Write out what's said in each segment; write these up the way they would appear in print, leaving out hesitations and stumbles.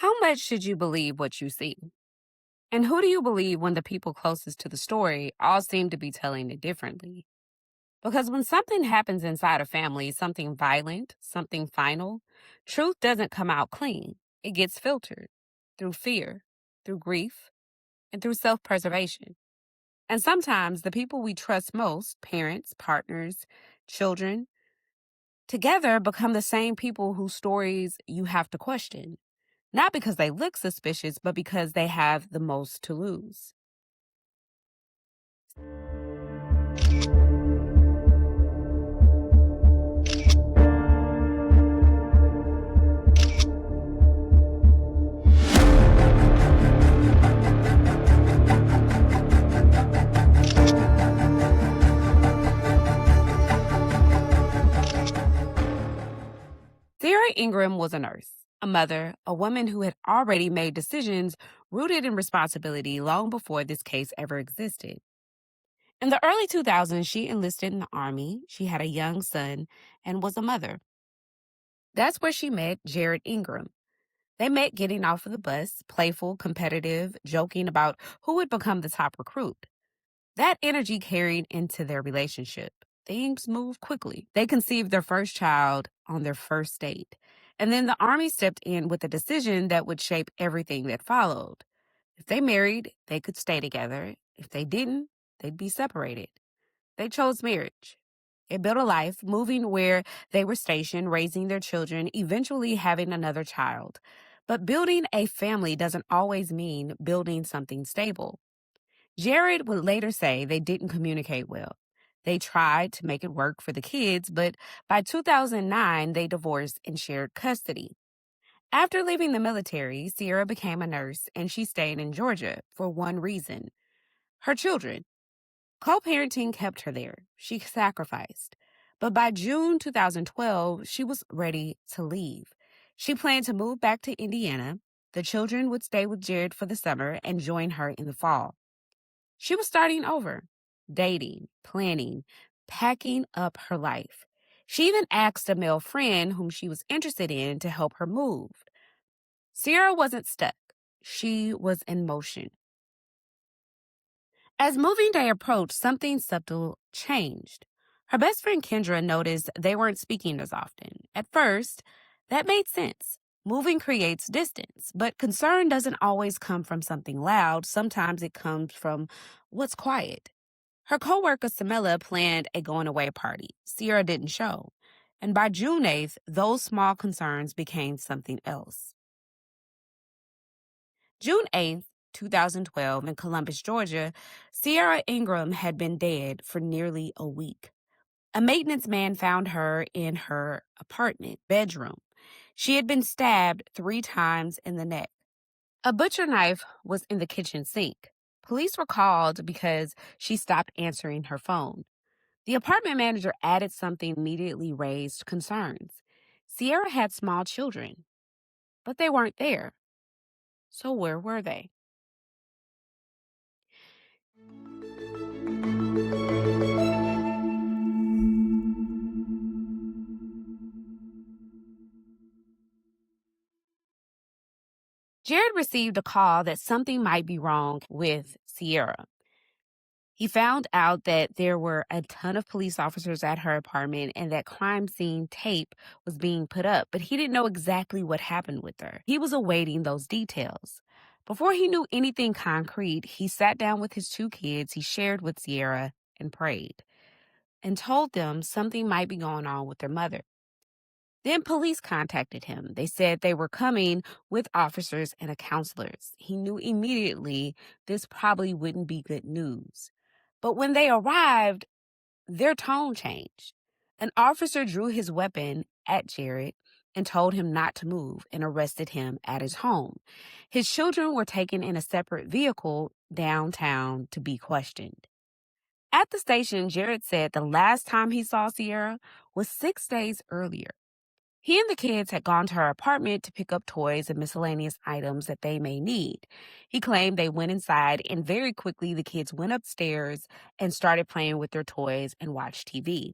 How much should you believe what you see? And who do you believe when the people closest to the story all seem to be telling it differently? Because when something happens inside a family, something violent, something final, truth doesn't come out clean. It gets filtered through fear, through grief, and through self preservation. And sometimes the people we trust most, parents, partners, children, together become the same people whose stories you have to question. Not because they look suspicious, but because they have the most to lose. Ciara Ingram was a nurse, a mother, a woman who had already made decisions rooted in responsibility long before this case ever existed. In the early 2000s, she enlisted in the Army. She had a young son and was a mother. That's where she met Jared Ingram. They met getting off of the bus, playful, competitive, joking about who would become the top recruit. That energy carried into their relationship. Things moved quickly. They conceived their first child on their first date. And then the Army stepped in with a decision that would shape everything that followed. If they married, they could stay together. If they didn't, they'd be separated. They chose marriage. They built a life, moving where they were stationed, raising their children, eventually having another child. But building a family doesn't always mean building something stable. Jared would later say they didn't communicate well. They tried to make it work for the kids, but by 2009, they divorced and shared custody. After leaving the military, Ciara became a nurse and she stayed in Georgia for one reason: her children. Co parenting kept her there. She sacrificed. But by June 2012, she was ready to leave. She planned to move back to Indiana. The children would stay with Jared for the summer and join her in the fall. She was starting over, dating, planning, packing up her life. She even asked a male friend whom she was interested in to help her move. Ciara wasn't stuck. She was in motion. As moving day approached, something subtle changed. Her best friend Kendra noticed they weren't speaking as often. At first, that made sense. Moving creates distance, but concern doesn't always come from something loud. Sometimes it comes from what's quiet. Her coworker Samela planned a going away party. Ciara didn't show. And by June 8th, those small concerns became something else. June 8th, 2012, in Columbus, Georgia, Ciara Ingram had been dead for nearly a week. A maintenance man found her in her apartment bedroom. She had been stabbed 3 times in the neck. A butcher knife was in the kitchen sink. Police were called because she stopped answering her phone. The apartment manager added something immediately raised concerns. Ciara had small children, but they weren't there. So where were they? Jared received a call that something might be wrong with Ciara. He found out that there were a ton of police officers at her apartment and that crime scene tape was being put up, but he didn't know exactly what happened with her. He was awaiting those details. Before he knew anything concrete, he sat down with his 2 kids he shared with Ciara and prayed and told them something might be going on with their mother. Then police contacted him. They said they were coming with officers and a counselors. He knew immediately this probably wouldn't be good news. But when they arrived, their tone changed. An officer drew his weapon at Jared and told him not to move and arrested him at his home. His children were taken in a separate vehicle downtown to be questioned. At the station, Jared said the last time he saw Ciara was 6 days earlier. He and the kids had gone to her apartment to pick up toys and miscellaneous items that they may need. He claimed they went inside, and very quickly the kids went upstairs and started playing with their toys and watched TV.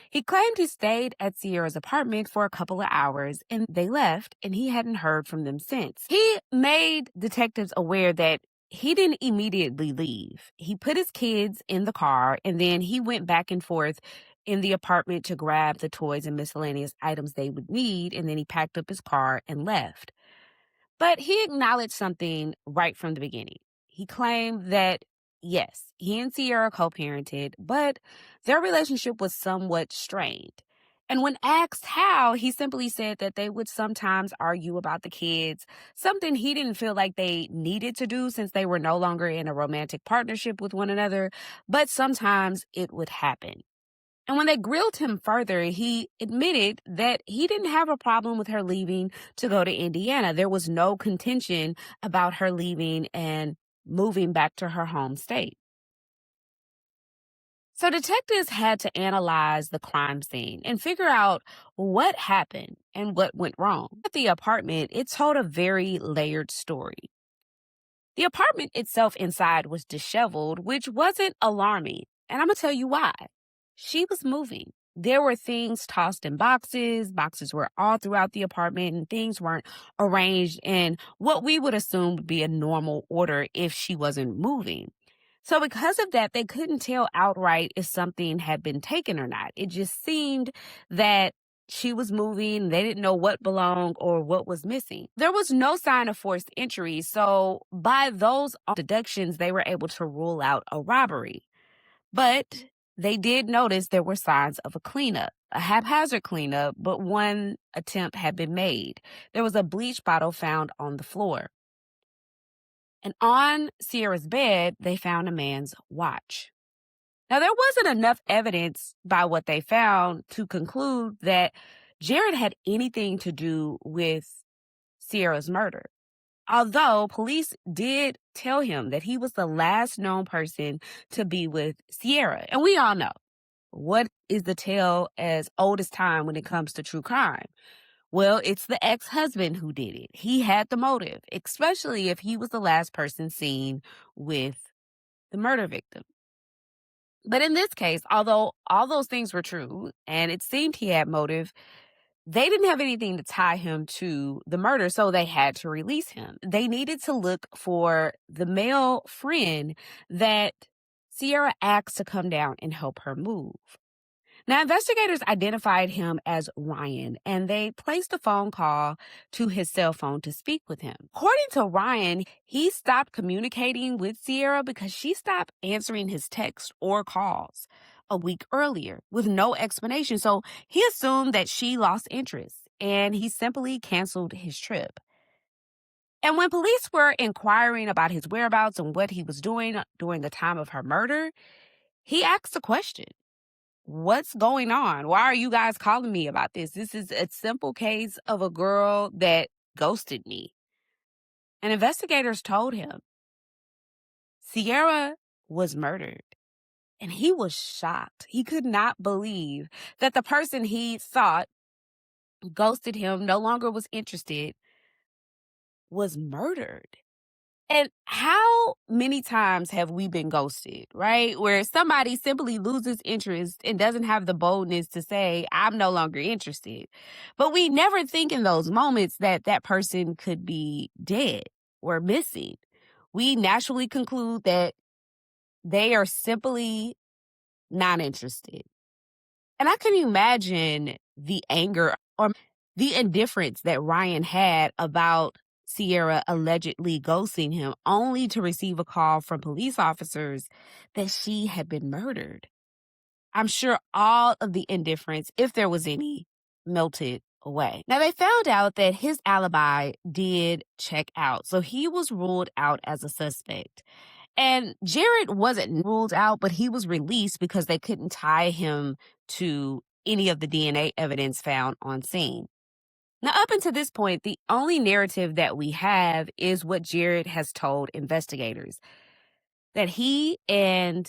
He claimed he stayed at Ciara's apartment for a couple of hours and they left, and he hadn't heard from them since. He made detectives aware that he didn't immediately leave. He put his kids in the car and then he went back and forth in the apartment to grab the toys and miscellaneous items they would need, and then he packed up his car and left. But he acknowledged something right from the beginning. He claimed that, yes, he and Ciara co parented, but their relationship was somewhat strained. And when asked how, he simply said that they would sometimes argue about the kids, something he didn't feel like they needed to do since they were no longer in a romantic partnership with one another, but sometimes it would happen. And when they grilled him further, he admitted that he didn't have a problem with her leaving to go to Indiana. There was no contention about her leaving and moving back to her home state. So detectives had to analyze the crime scene and figure out what happened and what went wrong. At the apartment, it told a very layered story. The apartment itself inside was disheveled, which wasn't alarming. And I'm going to tell you why. She was moving. There were things tossed in boxes. Boxes were all throughout the apartment, and things weren't arranged in what we would assume would be a normal order if she wasn't moving. So because of that, they couldn't tell outright if something had been taken or not. It just seemed that she was moving. They didn't know what belonged or what was missing. There was no sign of forced entry. So by those deductions, they were able to rule out a robbery. But they did notice there were signs of a cleanup, a haphazard cleanup, but one attempt had been made. There was a bleach bottle found on the floor. And on Ciara's bed, they found a man's watch. Now, there wasn't enough evidence by what they found to conclude that Jared had anything to do with Ciara's murder. Although police did tell him that he was the last known person to be with Ciara. And we all know, what is the tale as old as time when it comes to true crime? Well, it's the ex-husband who did it. He had the motive, especially if he was the last person seen with the murder victim. But in this case, although all those things were true and it seemed he had motive, they didn't have anything to tie him to the murder, so they had to release him. They needed to look for the male friend that Ciara asked to come down and help her move. Now, investigators identified him as Ryan, and they placed a phone call to his cell phone to speak with him. According to Ryan, he stopped communicating with Ciara because she stopped answering his texts or calls a week earlier with no explanation. So he assumed that she lost interest, and he simply canceled his trip. And when police were inquiring about his whereabouts and what he was doing during the time of her murder, he asked a question. What's going on? Why are you guys calling me about this? This is a simple case of a girl that ghosted me. And investigators told him Ciara was murdered. And he was shocked. He could not believe that the person he thought ghosted him, no longer was interested, was murdered. And how many times have we been ghosted, right? Where somebody simply loses interest and doesn't have the boldness to say, I'm no longer interested. But we never think in those moments that that person could be dead or missing. We naturally conclude that they are simply not interested. And I can imagine the anger or the indifference that Ryan had about Ciara allegedly ghosting him, only to receive a call from police officers that she had been murdered. I'm sure all of the indifference, if there was any, melted away. Now, they found out that his alibi did check out, so he was ruled out as a suspect. And Jared wasn't ruled out, but he was released because they couldn't tie him to any of the DNA evidence found on scene. Now, up until this point, the only narrative that we have is what Jared has told investigators, that he and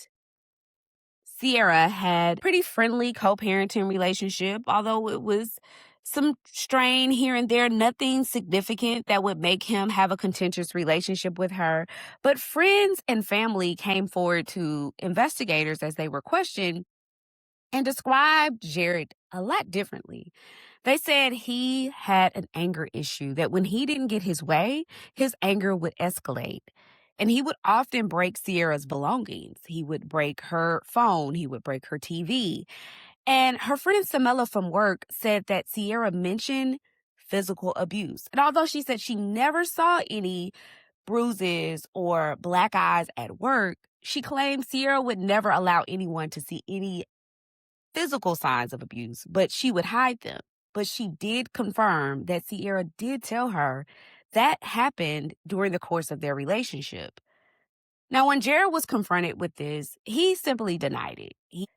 Ciara had a pretty friendly co-parenting relationship, although it was some strain here and there, nothing significant that would make him have a contentious relationship with her. But friends and family came forward to investigators as they were questioned and described Jared a lot differently. They said he had an anger issue, that when he didn't get his way, his anger would escalate. And he would often break Ciara's belongings. He would break her phone, he would break her TV. And her friend Samela from work said that Ciara mentioned physical abuse. And although she said she never saw any bruises or black eyes at work, she claimed Ciara would never allow anyone to see any physical signs of abuse, but she would hide them. But she did confirm that Ciara did tell her that happened during the course of their relationship. Now, when Jared was confronted with this, he simply denied it.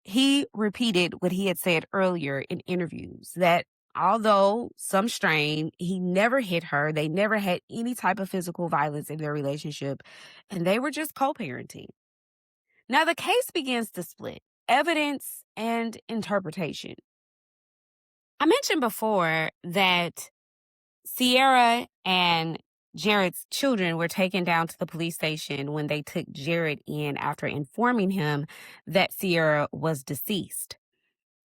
He repeated what he had said earlier in interviews, that although some strain, he never hit her. They never had any type of physical violence in their relationship, and they were just co-parenting. Now, the case begins to split evidence and interpretation. I mentioned before that Ciara and Jared's children were taken down to the police station when they took Jared in after informing him that Ciara was deceased.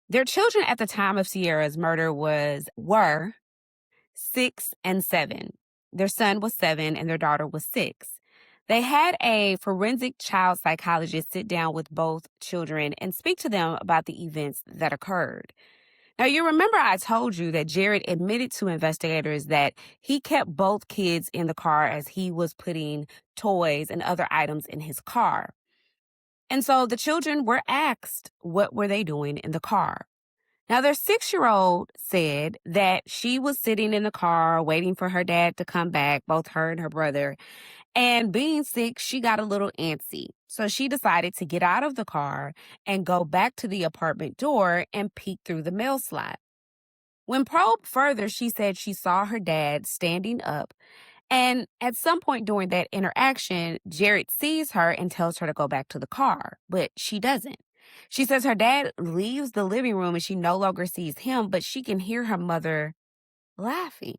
Their children at the time of Ciara's murder were 6 and 7. Their son was 7 and their daughter was 6. They had a forensic child psychologist sit down with both children and speak to them about the events that occurred. Now, you remember I told you that Jared admitted to investigators that he kept both kids in the car as he was putting toys and other items in his car. And so the children were asked what were they doing in the car. Now, their 6-year-old said that she was sitting in the car waiting for her dad to come back, both her and her brother. And being sick, she got a little antsy. So she decided to get out of the car and go back to the apartment door and peek through the mail slot. When probed further, she said she saw her dad standing up. And at some point during that interaction, Jared sees her and tells her to go back to the car, but she doesn't. She says her dad leaves the living room and she no longer sees him, but she can hear her mother laughing.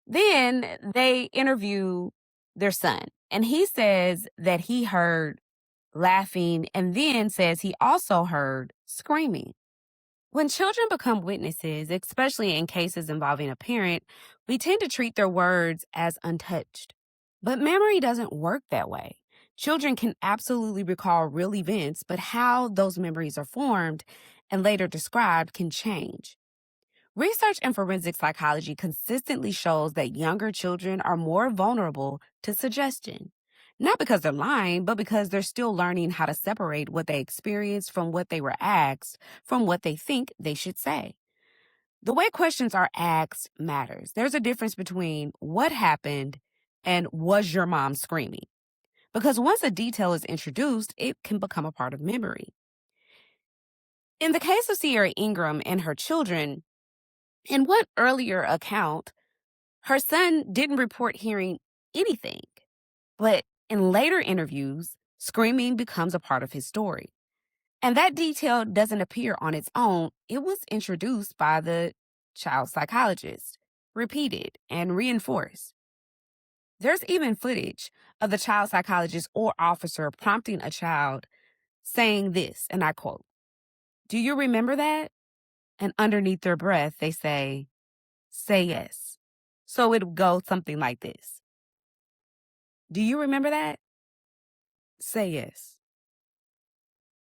Then they interview their son, and he says that he heard laughing and then says he also heard screaming. When children become witnesses, especially in cases involving a parent, we tend to treat their words as untouched. But memory doesn't work that way. Children can absolutely recall real events, but how those memories are formed and later described can change. Research in forensic psychology consistently shows that younger children are more vulnerable to suggestion. Not because they're lying, but because they're still learning how to separate what they experienced from what they were asked, from what they think they should say. The way questions are asked matters. There's a difference between what happened and was your mom screaming? Because once a detail is introduced, it can become a part of memory. In the case of Ciara Ingram and her children, in one earlier account, her son didn't report hearing anything. But in later interviews, screaming becomes a part of his story. And that detail doesn't appear on its own. It was introduced by the child psychologist, repeated and reinforced. There's even footage of the child psychologist or officer prompting a child saying this, and I quote, "Do you remember that?" And underneath their breath, they say yes. So it would go something like this. Do you remember that? Say yes.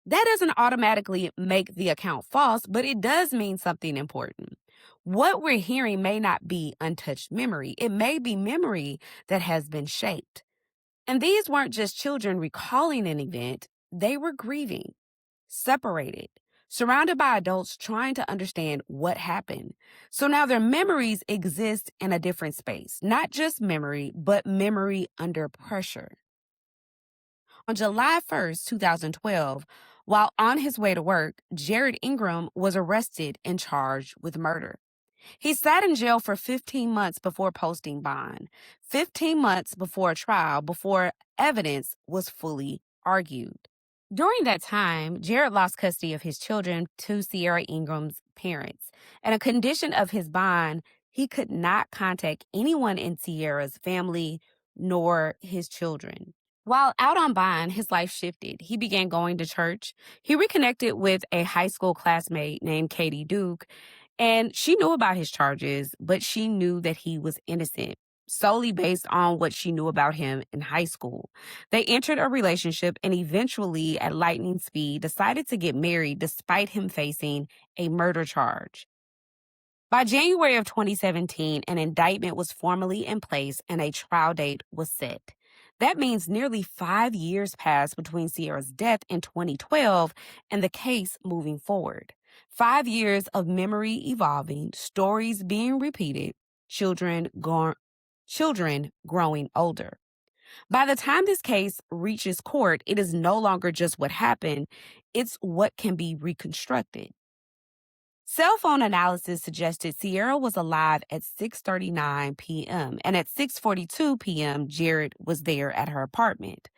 That doesn't automatically make the account false, but it does mean something important. What we're hearing may not be untouched memory. It may be memory that has been shaped. And these weren't just children recalling an event, they were grieving, separated, surrounded by adults trying to understand what happened. So now their memories exist in a different space, not just memory, but memory under pressure. On July 1st, 2012, while on his way to work, Jared Ingram was arrested and charged with murder. He sat in jail for 15 months before posting bond, 15 months before a trial, before evidence was fully argued. During that time, Jared lost custody of his children to Ciara Ingram's parents. And a condition of his bond, he could not contact anyone in Ciara's family nor his children. While out on bond, his life shifted. He began going to church. He reconnected with a high school classmate named Katie Duke, and she knew about his charges, but she knew that he was innocent solely based on what she knew about him in high school. They entered a relationship and eventually, at lightning speed, decided to get married despite him facing a murder charge. By January of 2017, an indictment was formally in place and a trial date was set. That means nearly 5 years passed between Ciara's death in 2012 and the case moving forward. 5 years of memory evolving, stories being repeated, children, children growing older. By the time this case reaches court, it is no longer just what happened, it's what can be reconstructed. Cell phone analysis suggested Ciara was alive at 6:39 p.m. and at 6:42 p.m. Jared was there at her apartment.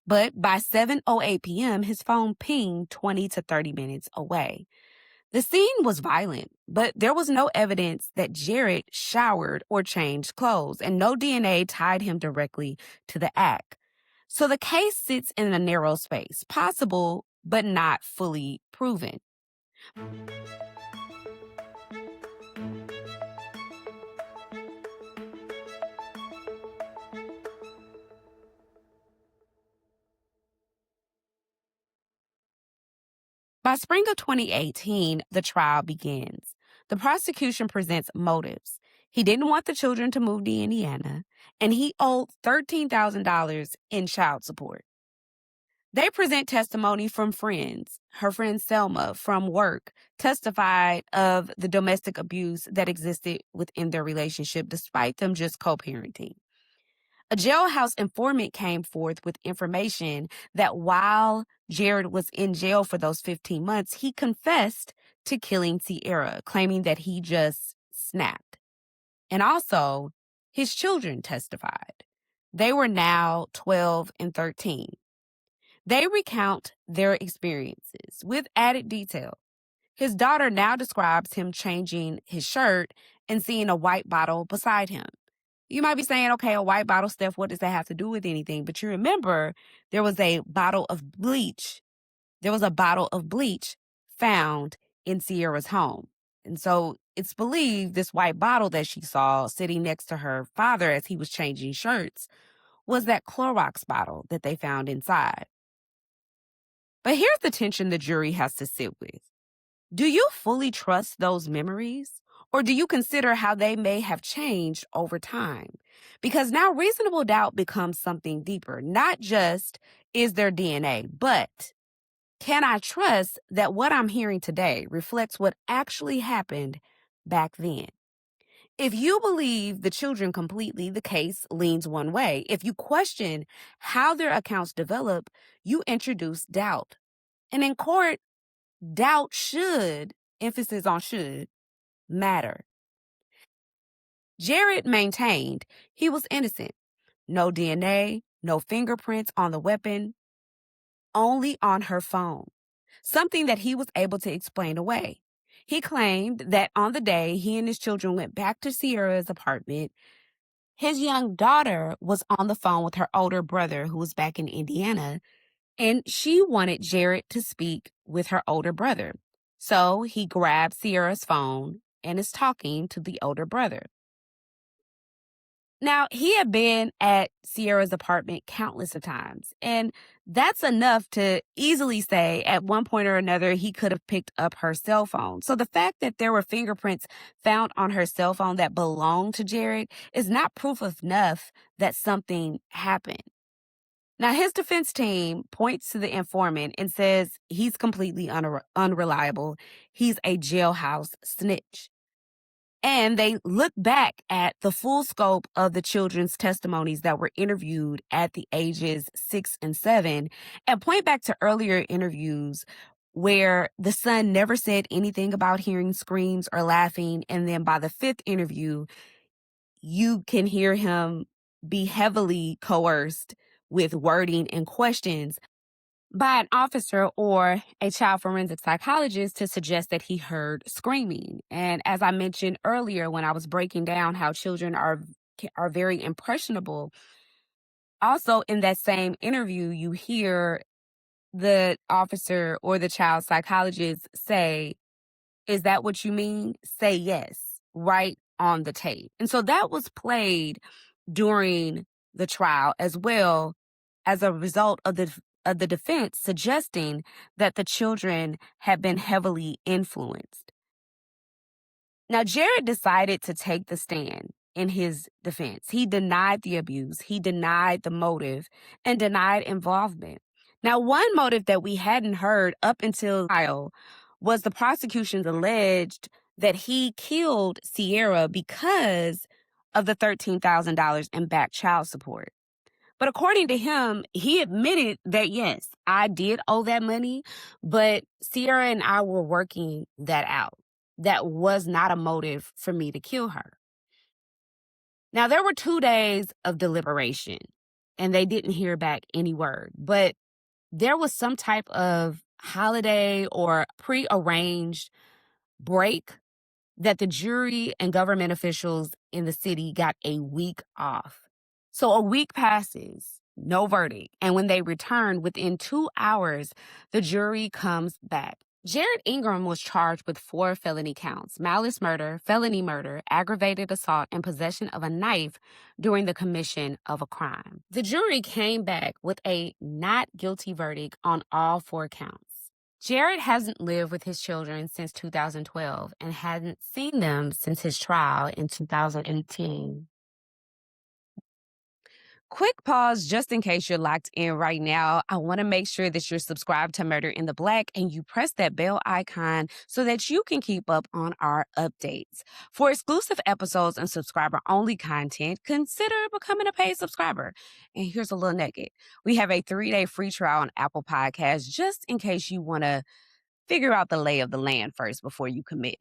But by 7:08 p.m. his phone pinged 20 to 30 minutes away. The scene was violent, but there was no evidence that Jared showered or changed clothes, and no DNA tied him directly to the act. So the case sits in a narrow space, possible but not fully proven. By spring of 2018, the trial begins. The prosecution presents motives. He didn't want the children to move to Indiana, and he owed $13,000 in child support. They present testimony from friends. Her friend Selma from work testified of the domestic abuse that existed within their relationship despite them just co-parenting. A jailhouse informant came forth with information that while Jared was in jail for those 15 months, he confessed to killing Ciara, claiming that he just snapped. And also, his children testified. They were now 12 and 13. They recount their experiences with added detail. His daughter now describes him changing his shirt and seeing a white bottle beside him. You might be saying, okay, a white bottle, Steph, what does that have to do with anything? But you remember there was a bottle of bleach. There was a bottle of bleach found in Ciara's home. And so it's believed this white bottle that she saw sitting next to her father as he was changing shirts was that Clorox bottle that they found inside. But here's the tension the jury has to sit with. Do you fully trust those memories? Or do you consider how they may have changed over time? Because now reasonable doubt becomes something deeper. Not just is there DNA, but can I trust that what I'm hearing today reflects what actually happened back then? If you believe the children completely, the case leans one way. If you question how their accounts develop, you introduce doubt. And in court, doubt should, emphasis on should, matter. Jared maintained he was innocent. No DNA, no fingerprints on the weapon, only on her phone. Something that he was able to explain away. He claimed that on the day he and his children went back to Ciara's apartment, his young daughter was on the phone with her older brother who was back in Indiana, and she wanted Jared to speak with her older brother. So he grabbed Ciara's phone and is talking to the older brother. Now, he had been at Ciara's apartment countless of times, and that's enough to easily say at one point or another he could have picked up her cell phone. So the fact that there were fingerprints found on her cell phone that belonged to Jared is not proof enough that something happened. Now, his defense team points to the informant and says he's completely unreliable. He's a jailhouse snitch. And they look back at the full scope of the children's testimonies that were interviewed at the ages 6 and 7 and point back to earlier interviews where the son never said anything about hearing screams or laughing. And then by the fifth interview, you can hear him be heavily coerced with wording and questions by an officer or a child forensic psychologist to suggest that he heard screaming. And as I mentioned earlier, when I was breaking down how children are very impressionable, Also, in that same interview, you hear the officer or the child psychologist say, "Is that what you mean? Say yes," right on the tape. And so that was played during the trial as well as a result of the defense suggesting that the children had been heavily influenced. Now, Jared decided to take the stand in his defense. He denied the abuse, he denied the motive, and denied involvement. Now, one motive that we hadn't heard up until trial was the prosecution's alleged that he killed Ciara because of the $13,000 in back child support. But according to him, he admitted that, yes, I did owe that money, but Ciara and I were working that out. That was not a motive for me to kill her. Now, there were 2 days of deliberation, and they didn't hear back any word, but there was some type of holiday or prearranged break that the jury and government officials in the city got a week off. So a week passes, no verdict. And when they return within 2 hours, the jury comes back. Jared Ingram was charged with 4 felony counts: malice murder, felony murder, aggravated assault, and possession of a knife during the commission of a crime. The jury came back with a not guilty verdict on all 4 counts. Jared hasn't lived with his children since 2012 and hasn't seen them since his trial in 2018. Quick pause just in case you're locked in right now. I want to make sure that you're subscribed to Murder in the Black and you press that bell icon so that you can keep up on our updates. For exclusive episodes and subscriber only content, consider becoming a paid subscriber. And here's a little nugget: we have a 3-day free trial on Apple Podcasts just in case you want to figure out the lay of the land first before you commit.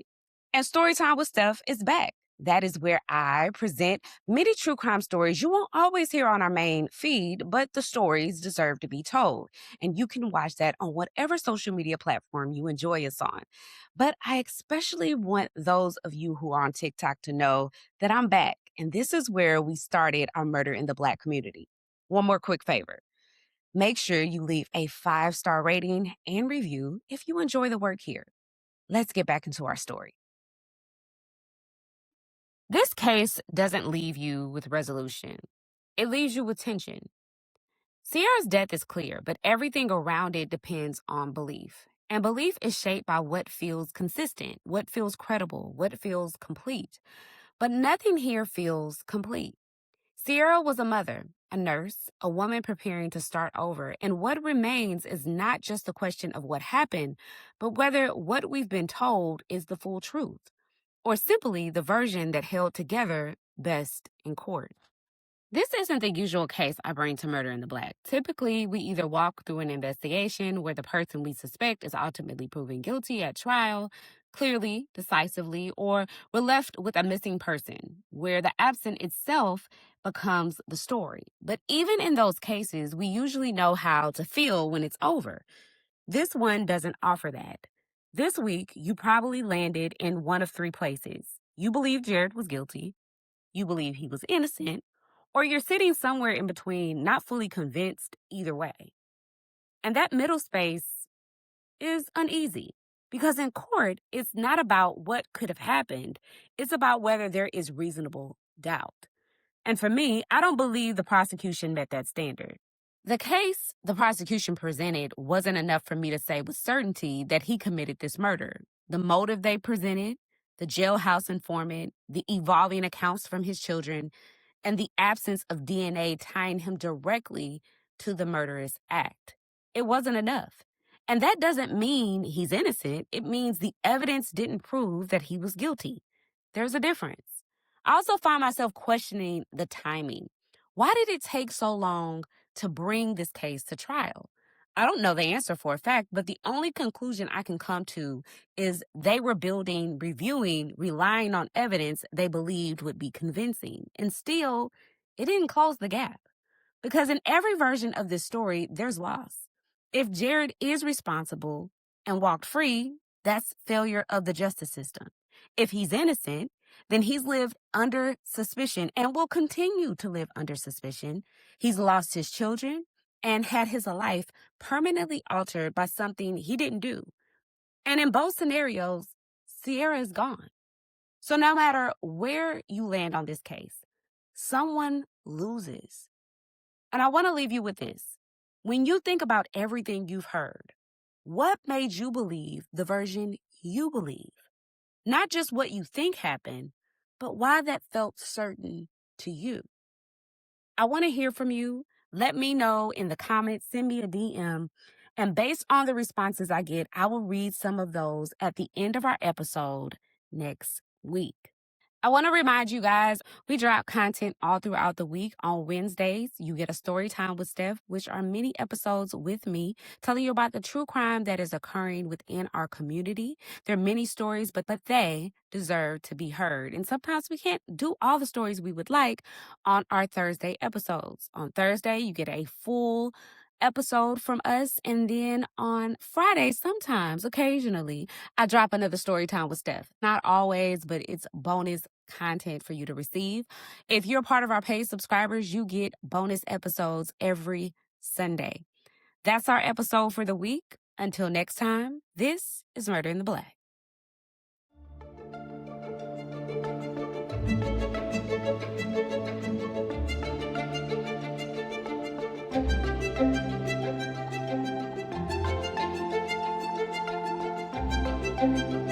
And Storytime with Steph is back. That is where I present many true crime stories you won't always hear on our main feed, but the stories deserve to be told. And you can watch that on whatever social media platform you enjoy us on. But I especially want those of you who are on TikTok to know that I'm back. And this is where we started our Murder in the Black community. One more quick favor: make sure you leave a 5-star rating and review if you enjoy the work here. Let's get back into our story. This case doesn't leave you with resolution. It leaves you with tension. Ciara's death is clear, but everything around it depends on belief. And belief is shaped by what feels consistent, what feels credible, what feels complete. But nothing here feels complete. Ciara was a mother, a nurse, a woman preparing to start over. And what remains is not just the question of what happened, but whether what we've been told is the full truth, or simply the version that held together best in court. This isn't the usual case I bring to Murder in the Black. Typically, we either walk through an investigation where the person we suspect is ultimately proven guilty at trial, clearly, decisively, or we're left with a missing person, where the absent itself becomes the story. But even in those cases, we usually know how to feel when it's over. This one doesn't offer that. This week, you probably landed in one of 3 places. You believe Jared was guilty, you believe he was innocent, or you're sitting somewhere in between, not fully convinced either way. And that middle space is uneasy because in court, it's not about what could have happened, it's about whether there is reasonable doubt. And for me, I don't believe the prosecution met that standard. The case the prosecution presented wasn't enough for me to say with certainty that he committed this murder. The motive they presented, the jailhouse informant, the evolving accounts from his children, and the absence of DNA tying him directly to the murderous act. It wasn't enough. And that doesn't mean he's innocent. It means the evidence didn't prove that he was guilty. There's a difference. I also find myself questioning the timing. Why did it take so long to bring this case to trial? I don't know the answer for a fact, but the only conclusion I can come to is they were building, reviewing, relying on evidence they believed would be convincing. And still, it didn't close the gap. Because in every version of this story, there's loss. If Jared is responsible and walked free, that's failure of the justice system. If he's innocent, then he's lived under suspicion and will continue to live under suspicion. He's lost his children and had his life permanently altered by something he didn't do. And in both scenarios, Ciara is gone. So no matter where you land on this case, someone loses. And I want to leave you with this. When you think about everything you've heard, what made you believe the version you believe? Not just what you think happened, but why that felt certain to you. I want to hear from you. Let me know in the comments, send me a DM. And based on the responses I get, I will read some of those at the end of our episode next week. I want to remind you guys, we drop content all throughout the week. On Wednesdays, you get a story time with Steph, which are mini episodes with me, telling you about the true crime that is occurring within our community. They're mini stories, but they deserve to be heard. And sometimes we can't do all the stories we would like on our Thursday episodes. On Thursday, you get a full episode from us. And then on Friday, sometimes, occasionally, I drop another story time with Steph. Not always, but it's bonus content for you to receive. If you're part of our paid subscribers, you get bonus episodes every Sunday. That's our episode for the week. Until next time, this is Murder in the Black. Thank you.